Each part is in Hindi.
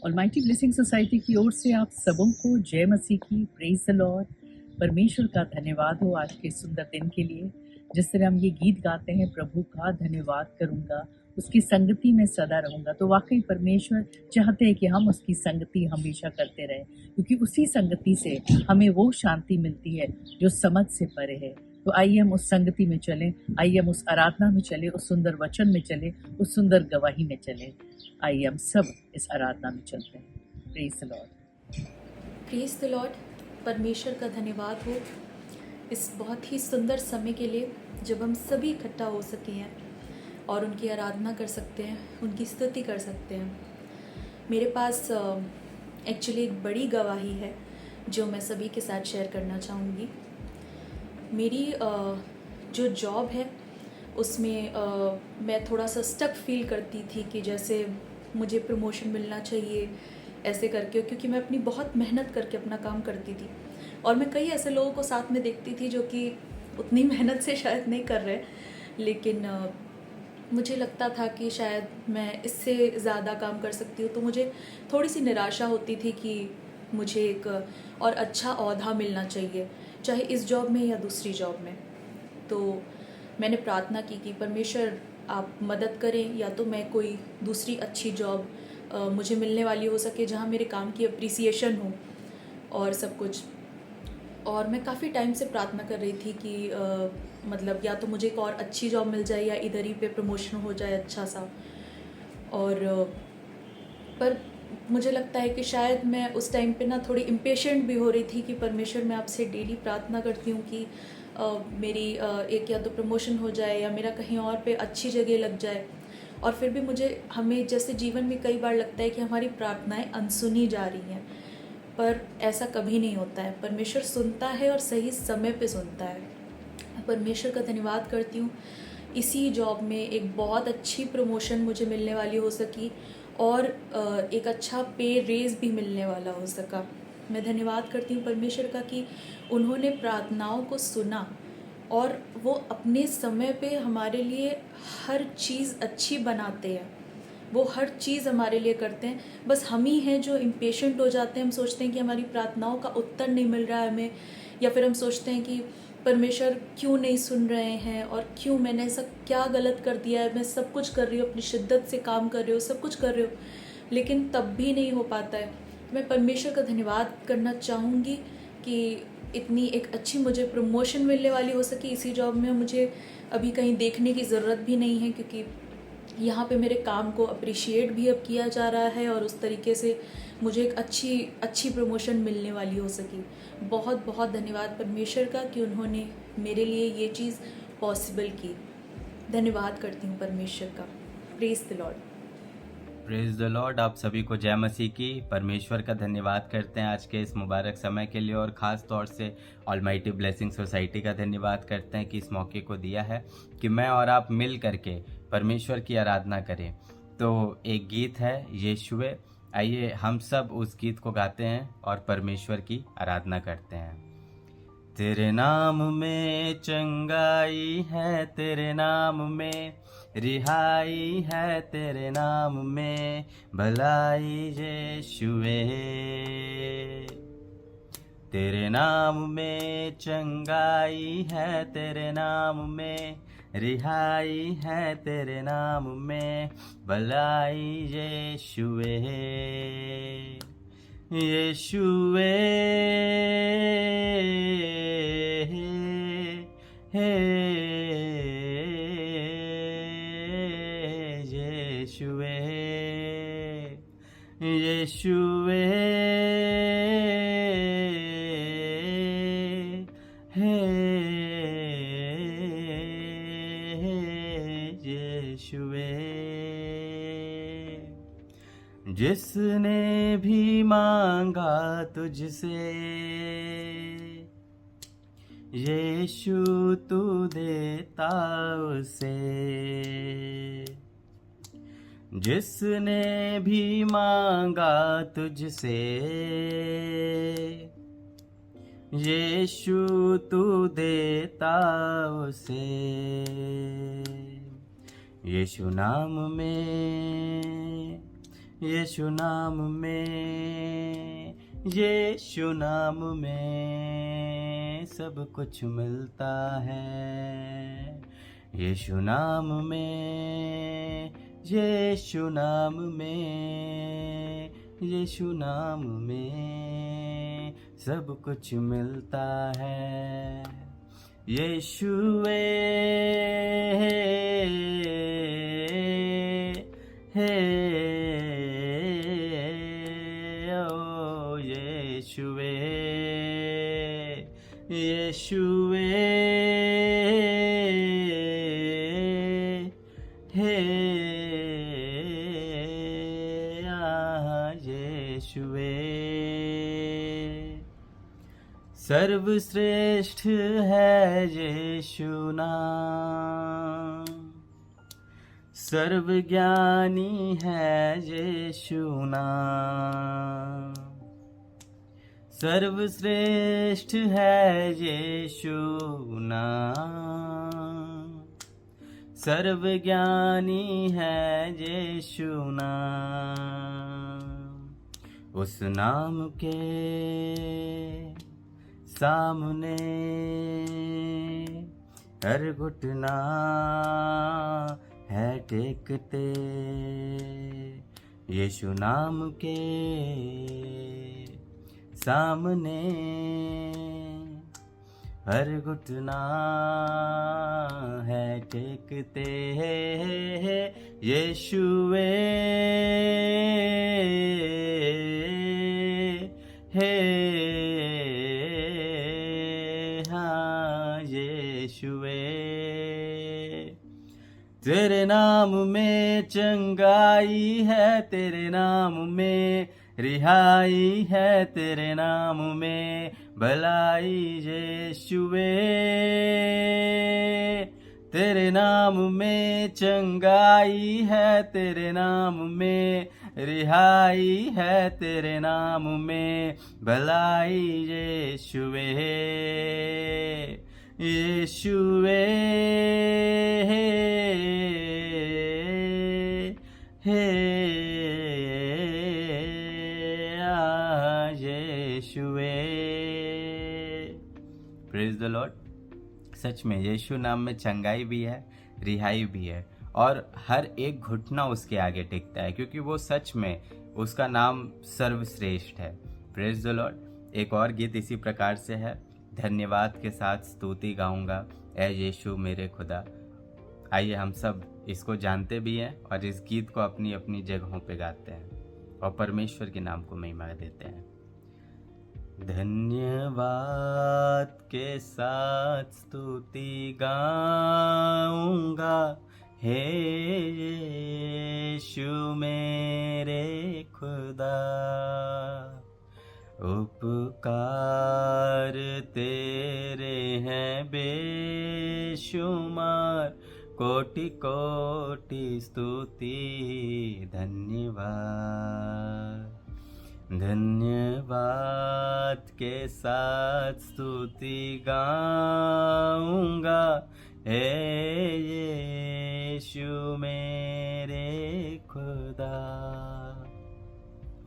ऑलमाइटी ब्लेसिंग सोसाइटी की ओर से आप सबों को जय मसीह की, प्रेज द लॉर्ड। परमेश्वर का धन्यवाद हो आज के सुंदर दिन के लिए। जिस तरह हम ये गीत गाते हैं, प्रभु का धन्यवाद करूंगा, उसकी संगति में सदा रहूंगा, तो वाकई परमेश्वर चाहते हैं कि हम उसकी संगति हमेशा करते रहें, क्योंकि उसी संगति से हमें वो शांति मिलती है जो समझ से परे है। तो आइए हम उस संगति में चलें, आइए हम उस आराधना में चलें, उस सुंदर वचन में चलें, उस सुंदर गवाही में चलें। आइए हम सब इस आराधना में चलते हैं। Praise the Lord. Praise the Lord. परमेश्वर का धन्यवाद हो इस बहुत ही सुंदर समय के लिए जब हम सभी इकट्ठा हो सके हैं और उनकी आराधना कर सकते हैं, उनकी स्तुति कर सकते हैं। मेरे पास एक्चुअली एक बड़ी गवाही है जो मैं सभी के साथ शेयर करना चाहूँगी। मेरी जो जॉब है उसमें मैं थोड़ा सा स्टक फील करती थी कि जैसे मुझे प्रमोशन मिलना चाहिए ऐसे करके, क्योंकि मैं अपनी बहुत मेहनत करके अपना काम करती थी और मैं कई ऐसे लोगों को साथ में देखती थी जो कि उतनी मेहनत से शायद नहीं कर रहे, लेकिन मुझे लगता था कि शायद मैं इससे ज़्यादा काम कर सकती हूँ। तो मुझे थोड़ी सी निराशा होती थी कि मुझे एक और अच्छा ओहदा मिलना चाहिए, चाहे इस जॉब में या दूसरी जॉब में। तो मैंने प्रार्थना की कि परमेश्वर आप मदद करें, या तो मैं कोई दूसरी अच्छी जॉब मुझे मिलने वाली हो सके जहाँ मेरे काम की अप्रिसिएशन हो और सब कुछ। और मैं काफ़ी टाइम से प्रार्थना कर रही थी कि मतलब या तो मुझे एक और अच्छी जॉब मिल जाए या इधर ही पे प्रमोशन हो जाए अच्छा सा। और पर मुझे लगता है कि शायद मैं उस टाइम पे ना थोड़ी इम्पेशेंट भी हो रही थी कि परमेश्वर मैं आपसे डेली प्रार्थना करती हूँ कि मेरी एक या तो प्रमोशन हो जाए या मेरा कहीं और पे अच्छी जगह लग जाए। और फिर भी हमें जैसे जीवन में कई बार लगता है कि हमारी प्रार्थनाएं अनसुनी जा रही हैं, पर ऐसा कभी नहीं होता है। परमेश्वर सुनता है और सही समय पे सुनता है। परमेश्वर का धन्यवाद करती हूँ, इसी जॉब में एक बहुत अच्छी प्रमोशन मुझे मिलने वाली हो सकी और एक अच्छा पे रेज़ भी मिलने वाला हो सका। मैं धन्यवाद करती हूँ परमेश्वर का कि उन्होंने प्रार्थनाओं को सुना और वो अपने समय पे हमारे लिए हर चीज़ अच्छी बनाते हैं। वो हर चीज़ हमारे लिए करते हैं, बस हम ही हैं जो इम्पेशेंट हो जाते हैं। हम सोचते हैं कि हमारी प्रार्थनाओं का उत्तर नहीं मिल रहा है हमें, या फिर हम सोचते हैं कि परमेश्वर क्यों नहीं सुन रहे हैं और क्यों, मैंने ऐसा क्या गलत कर दिया है। मैं सब कुछ कर रही हूँ, अपनी शिद्दत से काम कर रही हूँ, सब कुछ कर रही हूँ, लेकिन तब भी नहीं हो पाता है। मैं परमेश्वर का धन्यवाद करना चाहूँगी कि इतनी एक अच्छी मुझे प्रमोशन मिलने वाली हो सकी इसी जॉब में। मुझे अभी कहीं देखने की ज़रूरत भी नहीं है, क्योंकि यहाँ पे मेरे काम को अप्रिशिएट भी अब किया जा रहा है और उस तरीके से मुझे एक अच्छी प्रमोशन मिलने वाली हो सकी। बहुत बहुत धन्यवाद परमेश्वर का कि उन्होंने मेरे लिए ये चीज़ पॉसिबल की। धन्यवाद करती हूँ परमेश्वर का। Praise the Lord. Praise the Lord. आप सभी को जय मसीह की। परमेश्वर का धन्यवाद करते हैं आज के इस मुबारक समय के लिए, और ख़ास तौर से ऑलमाइटी ब्लेसिंग सोसाइटी का धन्यवाद करते हैं कि इस मौके को दिया है कि मैं और आप मिल करके परमेश्वर की आराधना करें। तो एक गीत है यीशुवे, आइए हम सब उस गीत को गाते हैं और परमेश्वर की आराधना करते हैं। तेरे नाम में चंगाई है, तेरे नाम में रिहाई है, तेरे नाम में भलाई यीशुवे। तेरे नाम में चंगाई है, तेरे नाम में रिहाई है, तेरे नाम में भलाई यीशुवे। यीशुवे हे यीशुवे, यीशुवे हे यीशुवे। जिसने भी मांगा तुझसे यीशु तू देता उसे। जिसने भी मांगा तुझसे यीशु तू देता उसे। यीशु नाम में यीशु नाम में, यीशु नाम में सब कुछ मिलता है। यीशु नाम में, यीशु नाम में, यीशु नाम में सब कुछ मिलता है। यीशुए हे ओ यीशुए, यीशुए हे यीशुए। सर्वश्रेष्ठ है यीशु नाम, सर्वज्ञानी है यीशु नाम। सर्वश्रेष्ठ है यीशु नाम, सर्वज्ञानी है यीशु नाम। उस नाम के सामने हर घुटना है टेकते। यीशु नाम के सामने हर घुटना है टेकते। यीशुए हे हाँ यीशुए। तेरे नाम में चंगाई है, तेरे नाम में रिहाई है, तेरे नाम में भलाई यीशुए। तेरे नाम में चंगाई है, तेरे नाम में रिहाई है, तेरे नाम में भलाई यीशुए। यीशुए हे यीशुए। Praise the Lord. सच में यीशु नाम में चंगाई भी है, रिहाई भी है, और हर एक घुटना उसके आगे टिकता है, क्योंकि वो सच में उसका नाम सर्वश्रेष्ठ है। Praise the Lord. एक और गीत इसी प्रकार से है, धन्यवाद के साथ स्तुति गाऊंगा ऐ यीशु मेरे खुदा। आइए हम सब इसको जानते भी हैं और इस गीत को अपनी अपनी जगहों पे गाते हैं और परमेश्वर के नाम को महिमा देते हैं। धन्यवाद के साथ स्तुति गाऊंगा हे यीशु मेरे खुदा। उपकार तेरे हैं बेशुमार, कोटि कोटि स्तुति धन्यवाद। धन्यवाद के साथ स्तुति गाऊंगा हे यीशु मेरे खुदा।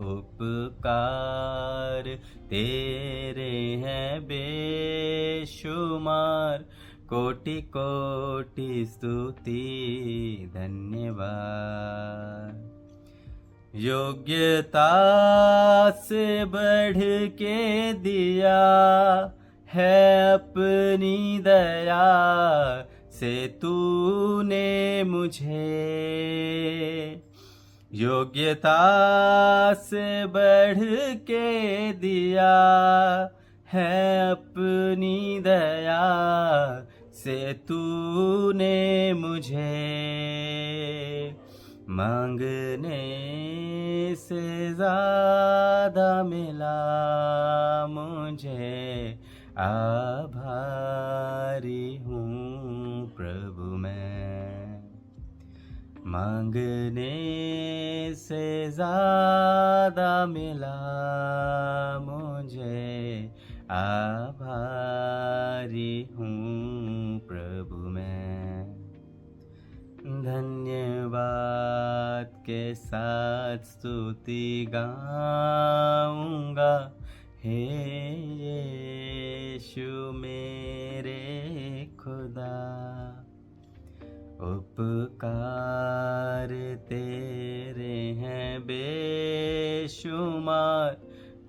उपकार तेरे हैं बेशुमार, कोटि कोटि स्तुति धन्यवाद। योग्यता से बढ़ के दिया है अपनी दया से तूने मुझे। योग्यता से बढ़ के दिया है अपनी दया से तूने मुझे। मांगने से ज़्यादा मिला मुझे, आभारी हूँ प्रभु मैं। मांगने से ज़्यादा मिला मुझे, आभारी हूँ प्रभु मैं। धन्यवाद के साथ स्तुति गाऊंगा, हे यीशु मेरे खुदा। उपकार तेरे हैं बेशुमार,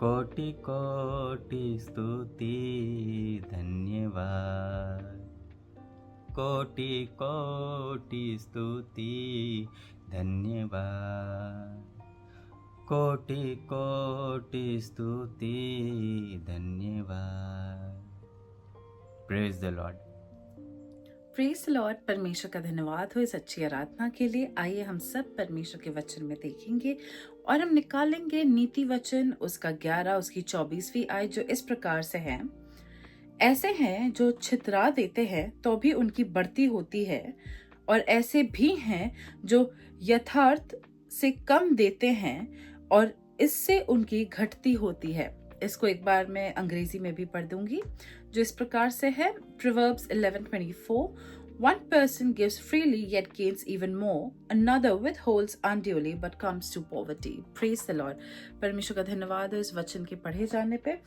कोटि कोटि स्तुति धन्यवाद। कोटि कोटि स्तुति धन्यवाद। कोटि कोटि स्तुति धन्यवाद। Praise the Lord. Praise Lord. परमेश्वर का धन्यवाद हो इस अच्छी आराधना के लिए। आइए हम सब परमेश्वर के वचन में देखेंगे और हम निकालेंगे नीति वचन उसका 11 उसकी 24वीं आयत, जो इस प्रकार से है। ऐसे हैं जो छितरा देते हैं तो भी उनकी बढ़ती होती है, और ऐसे भी हैं जो यथार्थ से कम देते हैं और इससे उनकी घटती होती है। इसको एक बार मैं अंग्रेजी में भी पढ़ दूंगी, जो इस प्रकार से है। Proverbs 11:24 One person gives freely yet gains even more. Another withholds unduly but comes to poverty. Praise the Lord. परमेश्वर का धन्यवाद है इस वचन के पढ़े जाने पे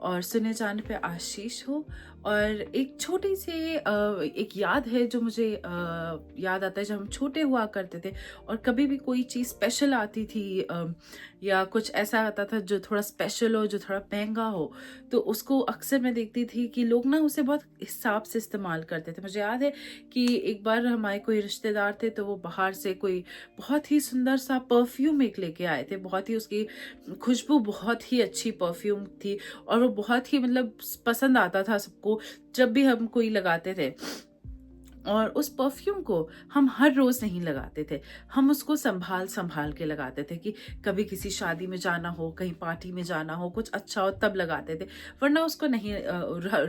और सुने जाने पे आशीष हो। और एक छोटी सी एक याद है जो मुझे याद आता है जब हम छोटे हुआ करते थे और कभी भी कोई चीज़ स्पेशल आती थी या कुछ ऐसा आता था जो थोड़ा स्पेशल हो, जो थोड़ा महंगा हो, तो उसको अक्सर मैं देखती थी कि लोग ना उसे बहुत हिसाब से इस्तेमाल करते थे। मुझे याद है कि एक बार हमारे कोई रिश्तेदार थे तो वो बाहर से कोई बहुत ही सुंदर सा परफ्यूम एक लेके आए थे। बहुत ही उसकी खुशबू बहुत ही अच्छी परफ्यूम थी और वो बहुत ही मतलब पसंद आता था सबको जब भी हम कोई लगाते थे। और उस परफ्यूम को हम हर रोज नहीं लगाते थे, हम उसको संभाल संभाल के लगाते थे कि कभी किसी शादी में जाना हो, कहीं पार्टी में जाना हो, कुछ अच्छा हो तब लगाते थे, वरना उसको नहीं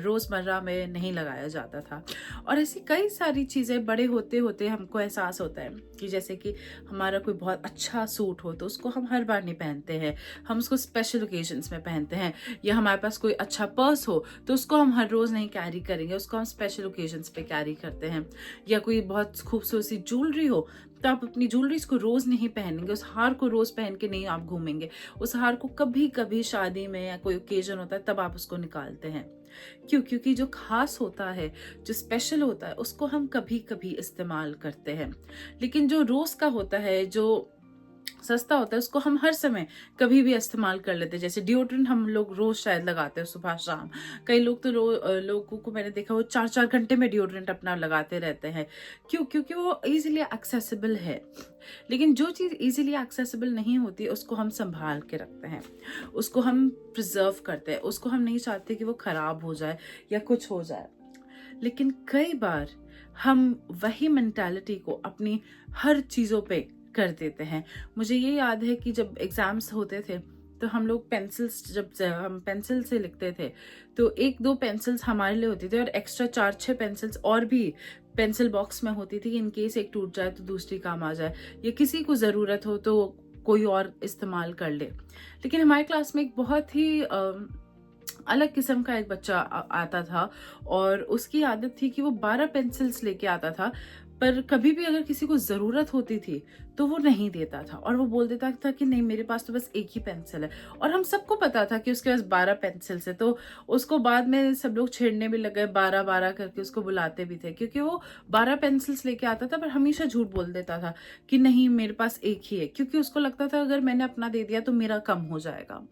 रोजमर्रा में नहीं लगाया जाता था। और ऐसी कई सारी चीजें बड़े होते होते हमको एहसास होता है कि जैसे कि हमारा कोई बहुत अच्छा सूट हो तो उसको हम हर बार नहीं पहनते हैं, हम उसको स्पेशल ओकेजन्स में पहनते हैं। या हमारे पास कोई अच्छा पर्स हो तो उसको हम हर रोज नहीं कैरी करेंगे, उसको हम स्पेशल ओकेजन्स पे कैरी करते हैं। या कोई बहुत खूबसूरत सी ज्वेलरी हो तो आप अपनी ज्वेलरीज को रोज नहीं पहनेंगे, उस हार को रोज पहन के नहीं आप घूमेंगे, उस हार को कभी कभी शादी में या कोई ओकेजन होता है तब आप उसको निकालते हैं। क्यों? क्योंकि जो खास होता है, जो स्पेशल होता है, उसको हम कभी कभी इस्तेमाल करते हैं। लेकिन जो रोज का होता है, जो सस्ता होता है, उसको हम हर समय कभी भी इस्तेमाल कर लेते हैं। जैसे डिओड्रेंट हम लोग रोज शायद लगाते हैं सुबह शाम। कई लोग तो लोगों को मैंने देखा वो 4-4 घंटे में डिओड्रेंट अपना लगाते रहते हैं। क्यों? क्योंकि वो इजीली एक्सेसिबल है। लेकिन जो चीज़ इजीली एक्सेसिबल नहीं होती उसको हम संभाल के रखते हैं, उसको हम प्रिजर्व करते हैं, उसको हम नहीं चाहते कि वो खराब हो जाए या कुछ हो जाए। लेकिन कई बार हम वही मेंटालिटी को अपनी हर चीज़ों पे कर देते हैं। मुझे ये याद है कि जब एग्जाम्स होते थे तो हम लोग पेंसिल्स, जब हम पेंसिल से लिखते थे तो 1-2 पेंसिल्स हमारे लिए होती थी और एक्स्ट्रा 4-6 पेंसिल्स और भी पेंसिल बॉक्स में होती थी, इन केस एक टूट जाए तो दूसरी काम आ जाए, या किसी को ज़रूरत हो तो कोई और इस्तेमाल कर ले। लेकिन हमारे क्लास में एक बहुत ही अलग किस्म का एक बच्चा आता था और उसकी आदत थी कि वो 12 पेंसिल्स लेके आता था, पर कभी भी अगर किसी को ज़रूरत होती थी तो वो नहीं देता था और वो बोल देता था कि नहीं, मेरे पास तो बस एक ही पेंसिल है। और हम सबको पता था कि उसके पास 12 पेंसिल्स है, तो उसको बाद में सब लोग छेड़ने भी लग गए, 12-12 करके उसको बुलाते भी थे, क्योंकि वो 12 पेंसिल्स लेके आता था पर हमेशा झूठ बोल देता था कि नहीं, मेरे पास एक ही है, क्योंकि उसको लगता था अगर मैंने अपना दे दिया तो मेरा कम हो जाएगा।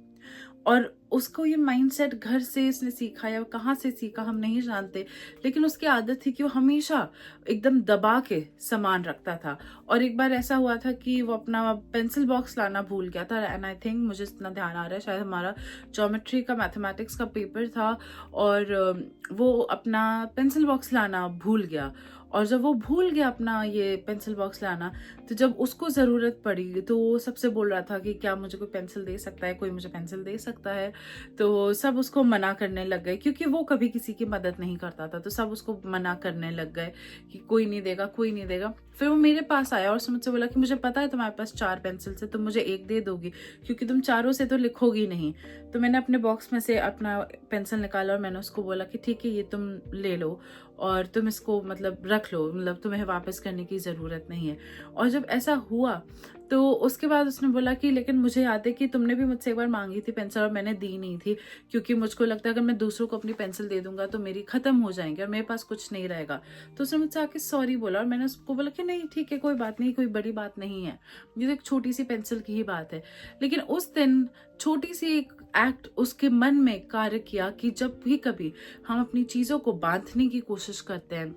और उसको ये माइंडसेट घर से इसने सीखा या कहाँ से सीखा हम नहीं जानते, लेकिन उसकी आदत थी कि वो हमेशा एकदम दबा के सामान रखता था। और एक बार ऐसा हुआ था कि वो अपना पेंसिल बॉक्स लाना भूल गया था, एंड आई थिंक, मुझे इतना ध्यान आ रहा है, शायद हमारा ज्योमेट्री का मैथमेटिक्स का पेपर था और वो अपना पेंसिल बॉक्स लाना भूल गया। और जब वो भूल गया अपना ये पेंसिल बॉक्स लाना, तो जब उसको ज़रूरत पड़ी तो वो सबसे बोल रहा था कि क्या मुझे कोई पेंसिल दे सकता है, कोई मुझे पेंसिल दे सकता है। तो सब उसको मना करने लग गए, क्योंकि वो कभी किसी की मदद नहीं करता था, तो सब उसको मना करने लग गए कि कोई नहीं देगा, कोई नहीं देगा। फिर वो मेरे पास आया और उसने मुझसे बोला कि मुझे पता है तुम्हारे पास 4 पेंसिल है, तुम मुझे एक दे दोगी क्योंकि तुम चारों से तो लिखोगी नहीं। तो मैंने अपने बॉक्स में से अपना पेंसिल निकाला और मैंने उसको बोला कि ठीक है, ये तुम ले लो और तुम इसको मतलब रख लो, मतलब तुम्हें वापस करने की ज़रूरत नहीं है। और जब ऐसा हुआ तो उसके बाद उसने बोला कि लेकिन मुझे याद है कि तुमने भी मुझसे एक बार मांगी थी पेंसिल और मैंने दी नहीं थी, क्योंकि मुझको लगता है अगर मैं दूसरों को अपनी पेंसिल दे दूंगा तो मेरी ख़त्म हो जाएंगी और मेरे पास कुछ नहीं रहेगा। तो उसने मुझसे आके सॉरी बोला और मैंने उसको बोला कि नहीं ठीक है, कोई बात नहीं, कोई बड़ी बात नहीं है, ये तो एक छोटी सी पेंसिल की ही बात है। लेकिन उस दिन छोटी सी एक एक्ट उसके मन में कार्य किया कि जब भी कभी हम अपनी चीज़ों को बांधने की कोशिश करते हैं,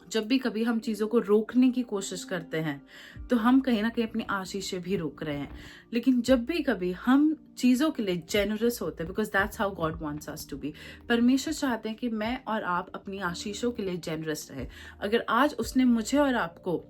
जब भी कभी हम चीज़ों को रोकने की कोशिश करते हैं, तो हम कहीं ना कहीं अपनी आशीषें भी रोक रहे हैं। लेकिन जब भी कभी हम चीज़ों के लिए जेनरस होते हैं, because that's how God wants us to be, परमेश्वर चाहते हैं कि मैं और आप अपनी आशीषों के लिए जेनरस रहे। अगर आज उसने मुझे और आपको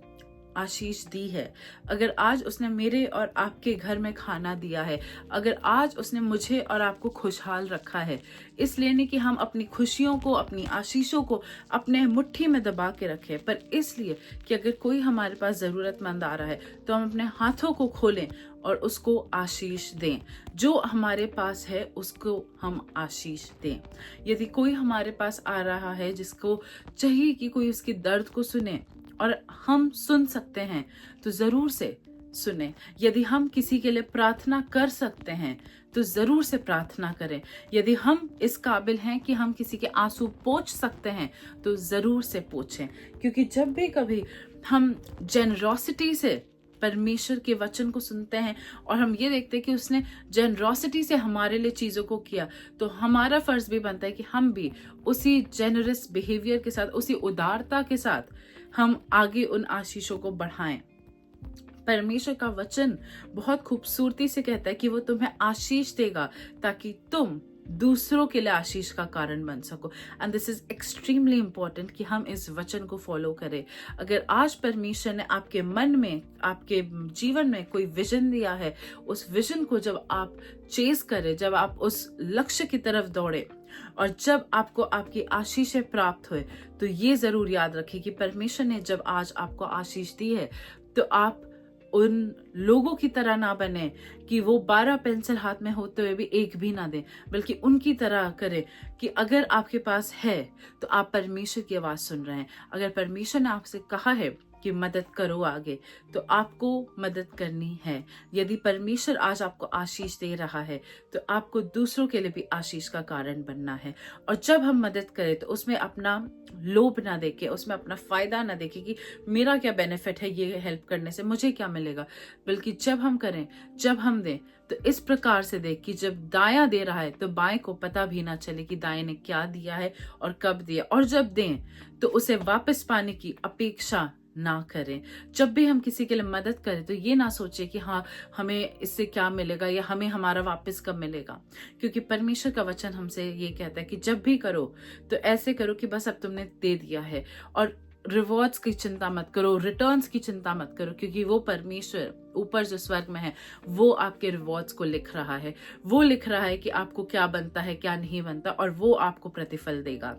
आशीष दी है, अगर आज उसने मेरे और आपके घर में खाना दिया है, अगर आज उसने मुझे और आपको खुशहाल रखा है, इसलिए नहीं कि हम अपनी खुशियों को, अपनी आशीषों को अपने मुट्ठी में दबा के रखें, पर इसलिए कि अगर कोई हमारे पास ज़रूरतमंद आ रहा है तो हम अपने हाथों को खोलें और उसको आशीष दें। जो हमारे पास है उसको हम आशीष दें। यदि कोई हमारे पास आ रहा है जिसको चाहिए कि कोई उसके दर्द को सुने और हम सुन सकते हैं, तो ज़रूर से सुने। यदि हम किसी के लिए प्रार्थना कर सकते हैं तो ज़रूर से प्रार्थना करें। यदि हम इस काबिल हैं कि हम किसी के आंसू पोंछ सकते हैं तो ज़रूर से पोंछें, क्योंकि जब भी कभी हम जेनरोसिटी से परमेश्वर के वचन को सुनते हैं और हम ये देखते हैं कि उसने जेनरोसिटी से हमारे लिए चीज़ों को किया, तो हमारा फर्ज भी बनता है कि हम भी उसी जेनरस बिहेवियर के साथ, उसी उदारता के साथ हम आगे उन आशीषों को बढ़ाएं। परमेश्वर का वचन बहुत खूबसूरती से कहता है कि वो तुम्हें आशीष देगा ताकि तुम दूसरों के लिए आशीष का कारण बन सको। And this is extremely important कि हम इस वचन को फॉलो करें। अगर आज परमेश्वर ने आपके मन में, आपके जीवन में कोई विजन दिया है, उस विजन को जब आप चेस करें, जब आप उस लक्ष्य की तरफ दौड़े और जब आपको आपकी आशीषें प्राप्त हुए, तो ये जरूर याद रखें कि परमेश्वर ने जब आज आपको आशीष दी है तो आप उन लोगों की तरह ना बने कि वो 12 पेंसिल हाथ में होते हुए भी एक भी ना दें, बल्कि उनकी तरह करें कि अगर आपके पास है तो आप परमेश्वर की आवाज़ सुन रहे हैं। अगर परमेश्वर ने आपसे कहा है कि मदद करो आगे, तो आपको मदद करनी है। यदि परमेश्वर आज आपको आशीष दे रहा है तो आपको दूसरों के लिए भी आशीष का कारण बनना है। और जब हम मदद करें तो उसमें अपना लोभ ना देके, उसमें अपना फायदा ना देके कि मेरा क्या बेनिफिट है ये हेल्प करने से, मुझे क्या मिलेगा, बल्कि जब हम करें, जब हम दें तो इस प्रकार से दें कि जब दायां दे रहा है तो बाएं को पता भी ना चले कि दाएं ने क्या दिया है और कब दिया। और जब दें तो उसे वापस पाने की अपेक्षा ना करें। जब भी हम किसी के लिए मदद करें तो ये ना सोचे कि हाँ हमें इससे क्या मिलेगा या हमें हमारा वापस कब मिलेगा, क्योंकि परमेश्वर का वचन हमसे ये कहता है कि जब भी करो तो ऐसे करो कि बस अब तुमने दे दिया है। और रिवॉर्ड्स की चिंता मत करो, रिटर्न्स की चिंता मत करो, क्योंकि वो परमेश्वर ऊपर जो स्वर्ग में है वो आपके रिवॉर्ड्स को लिख रहा है। वो लिख रहा है कि आपको क्या बनता है, क्या नहीं बनता, और वो आपको प्रतिफल देगा।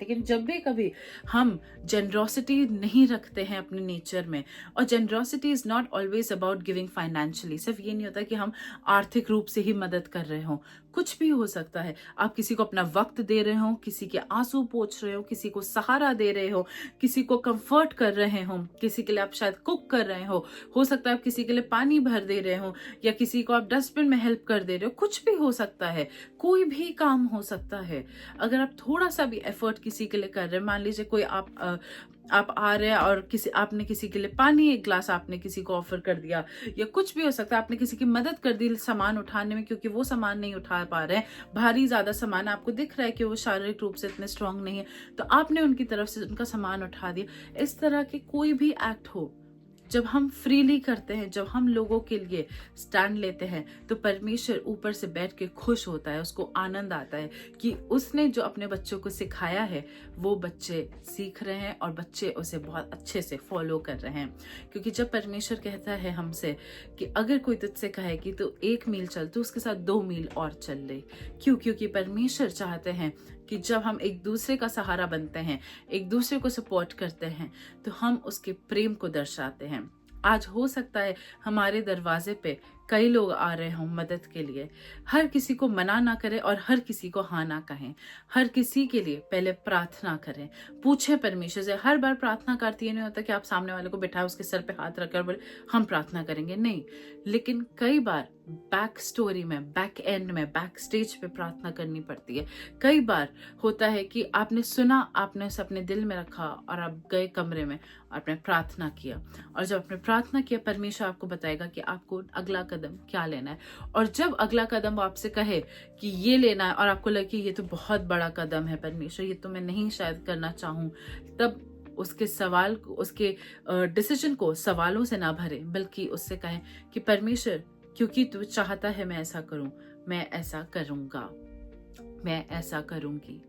लेकिन जब भी कभी हम जेनरोसिटी नहीं रखते हैं अपने नेचर में, और generosity is not always about giving financially, सिर्फ ये नहीं होता कि हम आर्थिक रूप से ही मदद कर रहे हों, कुछ भी हो सकता है। आप किसी को अपना वक्त दे रहे हो, किसी के आंसू पोंछ रहे हो, किसी को सहारा दे रहे हो, किसी को कंफर्ट कर रहे हो, किसी के लिए आप शायद कुक कर रहे हो सकता है आप किसी के लिए पानी भर दे रहे हो, या किसी को आप डस्टबिन में हेल्प कर दे रहे हो, कुछ भी हो सकता है, कोई भी काम हो सकता है। अगर आप थोड़ा सा भी एफर्ट किसी के लिए कर रहे हैं, मान लीजिए कोई आप आ रहे हैं और आपने किसी के लिए पानी एक ग्लास आपने किसी को ऑफर कर दिया, या कुछ भी हो सकता है, आपने किसी की मदद कर दी सामान उठाने में क्योंकि वो सामान नहीं उठा पा रहे हैं, भारी ज्यादा सामान, आपको दिख रहा है कि वो शारीरिक रूप से इतने स्ट्रांग नहीं है, तो आपने उनकी तरफ से उनका सामान उठा दिया। इस तरह के कोई भी एक्ट हो, जब हम फ्रीली करते हैं, जब हम लोगों के लिए स्टैंड लेते हैं, तो परमेश्वर ऊपर से बैठ के खुश होता है, उसको आनंद आता है कि उसने जो अपने बच्चों को सिखाया है वो बच्चे सीख रहे हैं और बच्चे उसे बहुत अच्छे से फॉलो कर रहे हैं। क्योंकि जब परमेश्वर कहता है हमसे कि अगर कोई तुझसे कहे कि तू 1 मील चल, तो उसके साथ 2 मील और चल ले। क्यों? क्योंकि परमेश्वर चाहते हैं कि जब हम एक दूसरे का सहारा बनते हैं, एक दूसरे को सपोर्ट करते हैं, तो हम उसके प्रेम को दर्शाते हैं। आज हो सकता है हमारे दरवाजे पे कई लोग आ रहे हों मदद के लिए। हर किसी को मना ना करें और हर किसी को हाँ ना कहें। हर किसी के लिए पहले प्रार्थना करें, पूछें परमेश्वर से। हर बार प्रार्थना करती ये नहीं होता कि आप सामने वाले को बिठाए, उसके सर पे हाथ रखकर बोले हम प्रार्थना करेंगे, नहीं। लेकिन कई बार बैक स्टोरी में, बैक एंड में, बैक स्टेज पे प्रार्थना करनी पड़ती है। कई बार होता है कि आपने सुना, आपने उसे अपने दिल में रखा और आप गए कमरे में, आपने प्रार्थना किया, और जब आपने प्रार्थना किया परमेश्वर आपको बताएगा कि आपको अगला कदम क्या लेना है। और जब अगला कदम वो आपसे कहे कि ये लेना है और आपको लगे कि ये तो बहुत बड़ा कदम है परमेश्वर, ये तो मैं नहीं शायद करना चाहूँ, तब उसके सवाल को, उसके डिसीजन को सवालों से ना भरें, बल्कि उससे कहें कि परमेश्वर क्योंकि तू चाहता है मैं ऐसा करूं, मैं ऐसा करूंगा, मैं ऐसा करूंगी।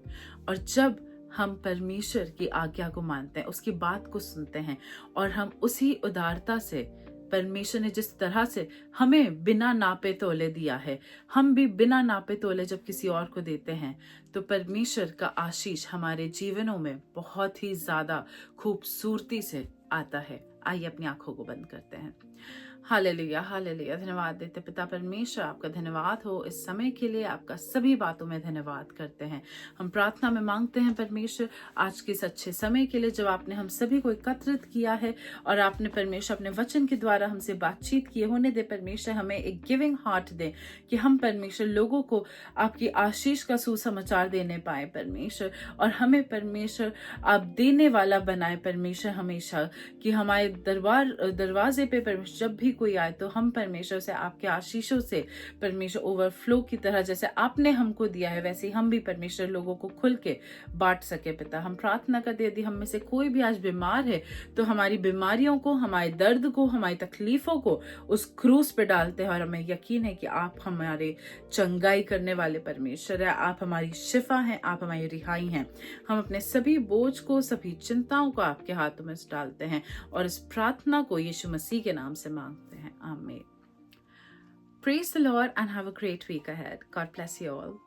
और जब हम परमेश्वर की आज्ञा को मानते हैं, उसकी बात को सुनते हैं, और हम उसी उदारता से, परमेश्वर ने जिस तरह से हमें बिना नापे तोले दिया है, हम भी बिना नापे तोले जब किसी और को देते हैं, तो परमेश्वर का आशीष हमारे जीवनों में बहुत ही ज्यादा खूबसूरती से आता है। आइए अपनी आंखों को बंद करते हैं। Hallelujah, hallelujah. धन्यवाद देते पिता परमेश्वर, आपका धन्यवाद हो इस समय के लिए, आपका सभी बातों में धन्यवाद करते हैं। हम प्रार्थना में मांगते हैं परमेश्वर आज के इस अच्छे समय के लिए, जब आपने हम सभी को एकत्रित किया है और आपने परमेश्वर अपने वचन के द्वारा हमसे बातचीत किए। होने दे परमेश्वर हमें एक गिविंग हार्ट दे कि हम परमेश्वर लोगों को आपकी आशीष का सुसमाचार देने पाए परमेश्वर, और हमें परमेश्वर आप देने वाला बनाए परमेश्वर हमेशा, कि हमारे दरवाजे पे परमेश्वर जब भी कोई आए तो हम परमेश्वर से आपके आशीषों से परमेश्वर ओवरफ्लो की तरह जैसे आपने हमको दिया है वैसे हम भी परमेश्वर लोगों को खुल के बांट सके पिता। हम प्रार्थना करते यदि हम में से कोई भी आज बीमार है तो हमारी बीमारियों को, हमारे दर्द को, हमारी तकलीफों को उस क्रूस पे डालते हैं, और हमें यकीन है कि आप हमारे चंगाई करने वाले परमेश्वर है, आप हमारी शिफा हैं, आप हमारी रिहाई हैं। हम अपने सभी बोझ को, सभी चिंताओं को आपके हाथों में डालते हैं और इस प्रार्थना को यीशु मसीह के नाम से मांगते हैं, आमीन। Praise the Lord and have a great week ahead. God bless you all.